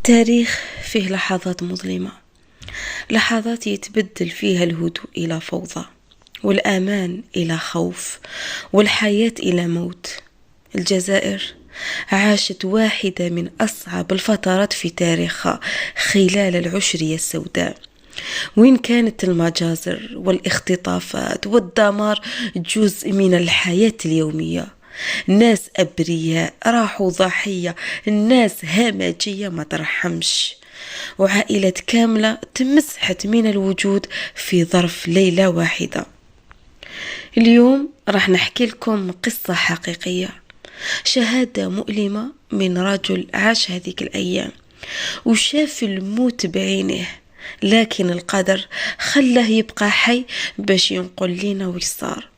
التاريخ فيه لحظات مظلمة، لحظات يتبدل فيها الهدوء إلى فوضى، والأمان إلى خوف، والحياة إلى موت. الجزائر عاشت واحدة من أصعب الفترات في تاريخها خلال العشرية السوداء، وين كانت المجازر والاختطافات والدمار جزء من الحياة اليومية. ناس أبرياء راحوا ضحية، الناس همجية ما ترحمش، وعائلات كاملة تمسحت من الوجود في ظرف ليلة واحدة. اليوم راح نحكي لكم قصة حقيقية، شهادة مؤلمة من رجل عاش هذيك الأيام وشاف الموت بعينه، لكن القدر خلاه يبقى حي باش ينقل لنا وش صار.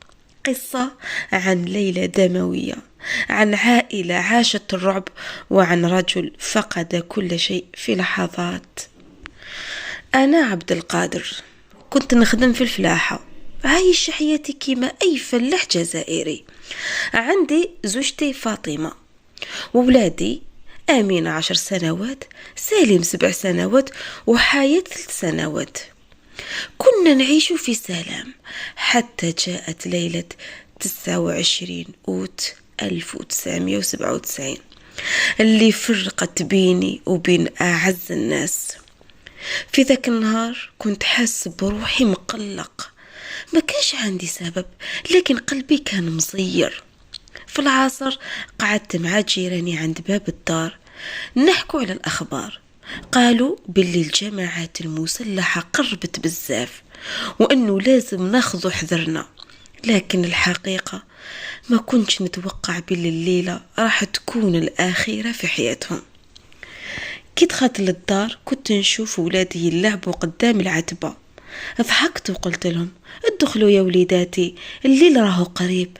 قصة عن ليلة دموية، عن عائلة عاشت الرعب، وعن رجل فقد كل شيء في لحظات. أنا عبد القادر، كنت نخدم في الفلاحة، عايش حياتي كيما أي فلاح جزائري. عندي زوجتي فاطمة، وولادي آمين 10 سنوات، سالم 7 سنوات، وحياة 3 سنوات. كنا نعيش في سلام حتى جاءت ليلة 29 أوت 1997 اللي فرقت بيني وبين أعز الناس. في ذاك النهار كنت حاس بروحي مقلق، ما كانش عندي سبب، لكن قلبي كان مصير. في العصر قعدت مع جيراني عند باب الدار نحكوا على الأخبار. قالوا باللي الجماعات المسلحة قربت بزاف، وأنه لازم ناخذ حذرنا. لكن الحقيقة ما كنتش نتوقع باللي الليلة راح تكون الأخيرة في حياتهم. كي دخلت للدار كنت نشوف ولادي يلعبوا قدام العتبة. ضحكت وقلت لهم ادخلوا يا وليداتي، الليل راهو قريب.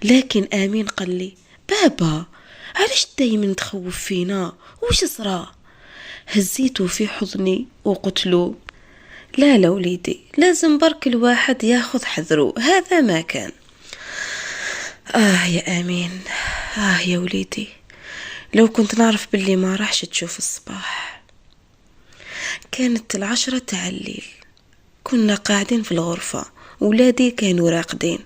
لكن آمين قال لي بابا علاش دايما تخوف فينا، وش صرا؟ هزيته في حضني وقلت له لا لا وليدي، لازم برك الواحد ياخذ حذره، هذا ما كان. يا آمين، يا وليدي، لو كنت نعرف باللي ما راحش تشوف الصباح. كانت 10 تاع الليل، كنا قاعدين في الغرفة، ولادي كانوا راقدين،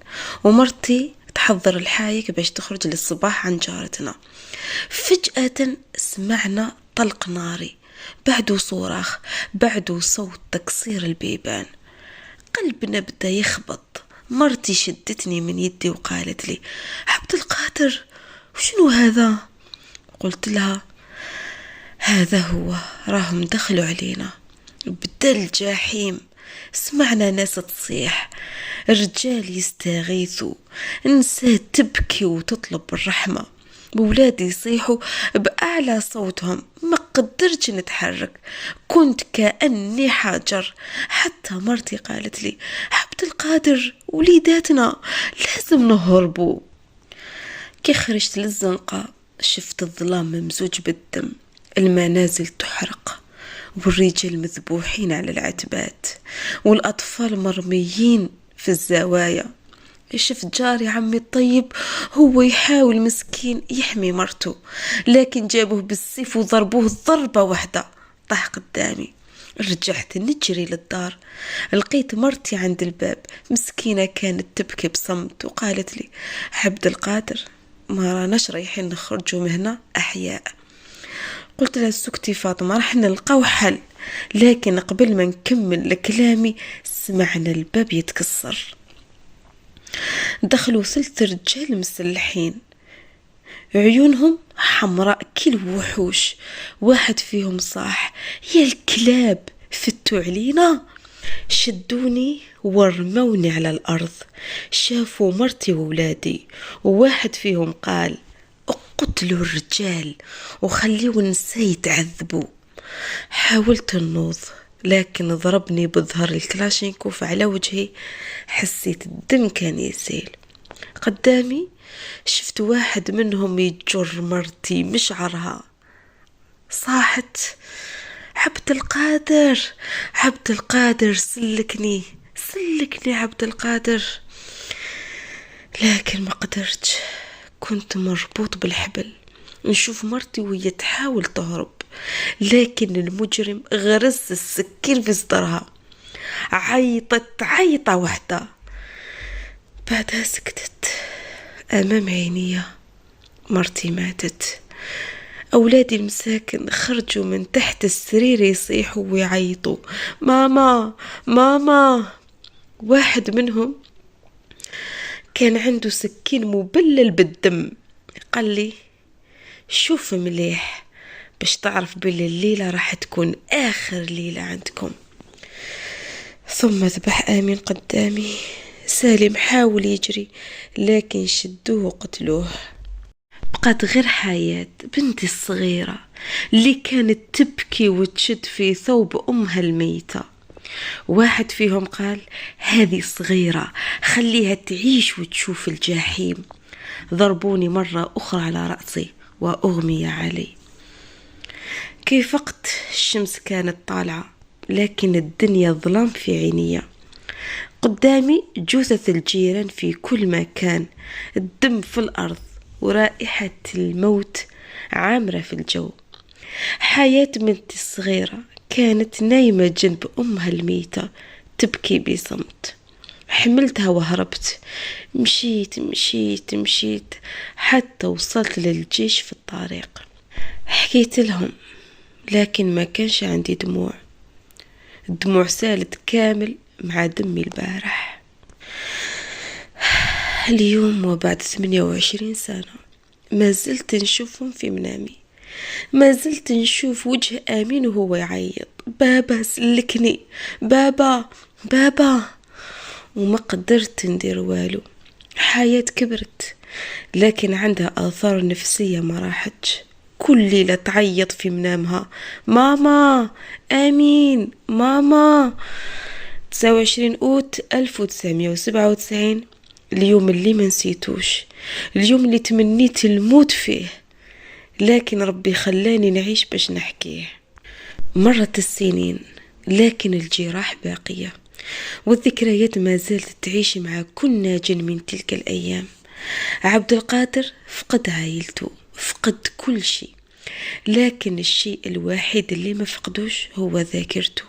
ومرتي تحضر الحايك باش تخرج للصباح عن جارتنا. فجأة سمعنا طلق ناري، بعده صراخ، بعده صوت تكسير البيبان. قلبنا بدا يخبط. مرتي شدتني من يدي وقالت لي عبد القادر وشنو هذا؟ قلت لها هذا هو، راهم دخلوا علينا، بدا الجحيم. سمعنا ناس تصيح، رجال يستغيثوا، نساء تبكي وتطلب الرحمة، بولادي يصيحوا بأعلى صوتهم. ما قدرتش نتحرك، كنت كأني حجر. حتى مرتي قالت لي عبد القادر وليداتنا لازم نهربوا. كي خرجت للزنقة شفت الظلام ممزوج بالدم، المنازل تحرق، والرجال مذبوحين على العتبات، والأطفال مرميين في الزوايا. شفت جاري عمي الطيب هو يحاول مسكين يحمي مرته، لكن جابوه بالسيف وضربوه ضربة واحدة، طاح قدامي. رجعت نجري للدار، لقيت مرتي عند الباب، مسكينة كانت تبكي بصمت، وقالت لي عبد القادر ما راناش رايحين نخرجوا من هنا أحياء. قلت لها سكتي فاطمة، راح نلقاو حل. لكن قبل ما نكمل كلامي سمعنا الباب يتكسر. دخلوا 3 رجال مسلحين، عيونهم حمراء كالوحوش. واحد فيهم صاح يا الكلاب فتوا علينا. شدوني ورموني على الأرض. شافوا مرتي وولادي، وواحد فيهم قال اقتلوا الرجال وخليوا النساء يتعذبوا. حاولت النوض، لكن ضربني بظهر الكلاشينكوف على وجهي، حسيت الدم كان يسيل. قدامي شفت واحد منهم يجر مرتي مشعرها. صاحت عبد القادر، عبد القادر سلكني، سلكني عبد القادر. لكن ما قدرتش، كنت مربوط بالحبل. نشوف مرتي وهي تحاول تهرب، لكن المجرم غرز السكين في صدرها. عيطت عيطة واحدة، بعدها سكتت. أمام عيني مرتي ماتت. أولادي المساكن خرجوا من تحت السرير يصيحوا ويعيطوا: ماما ماما. واحد منهم كان عنده سكين مبلل بالدم، قال لي: شوف مليح باش تعرف بلي الليلة راح تكون آخر ليلة عندكم. ثم ذبح آمين قدامي. سالم حاول يجري لكن شدوه وقتلوه. بقات غير حياة بنتي الصغيرة اللي كانت تبكي وتشد في ثوب أمها الميتة. واحد فيهم قال: هذه صغيرة، خليها تعيش وتشوف الجحيم. ضربوني مرة أخرى على رأسي وأغمي علي. كيف وقت الشمس كانت طالعة لكن الدنيا ظلام في عيني. قدامي جثث الجيران في كل مكان، الدم في الأرض ورائحة الموت عامرة في الجو. حياة بنتي الصغيرة كانت نايمة جنب أمها الميتة تبكي بصمت. حملتها وهربت، مشيت مشيت مشيت حتى وصلت للجيش. في الطريق حكيت لهم لكن ما كانش عندي دموع. الدموع سالت كامل مع دمي البارح. اليوم وبعد 28 سنة ما زلت نشوفهم في منامي، ما زلت نشوف وجه آمين وهو يعيط: بابا سلكني، بابا بابا. وما قدرت ندير والو. حياة كبرت لكن عندها آثار نفسية ما راحتش. كل ليلة تعيط في منامها: ماما، آمين، ماما. 29 أوت 1997، اليوم اللي ما نسيتوش، اليوم اللي تمنيت الموت فيه لكن ربي خلاني نعيش باش نحكيه. مرت السنين لكن الجراح باقية والذكريات ما زالت تعيش مع كل ناج من تلك الأيام. عبد القادر فقد عائلته، فقد كل شيء، لكن الشيء الوحيد اللي ما فقدوش هو ذاكرته.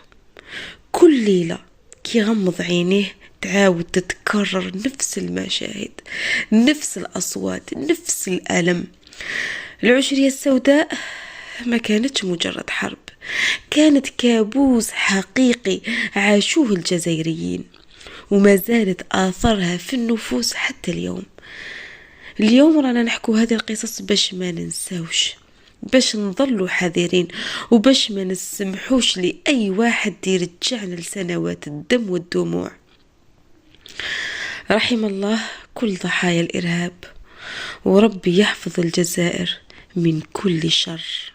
كل ليلة كي غمض عينيه تعاود تتكرر نفس المشاهد، نفس الأصوات، نفس الألم. العشرية السوداء ما كانتش مجرد حرب، كانت كابوس حقيقي عاشوه الجزائريين وما زالت آثارها في النفوس حتى اليوم. اليوم رانا نحكو هذه القصص باش ما ننساوش، باش نظلوا حذرين وباش ما نسمحوش لأي واحد يرجعنا لسنوات الدم والدموع. رحم الله كل ضحايا الإرهاب وربي يحفظ الجزائر من كل شر.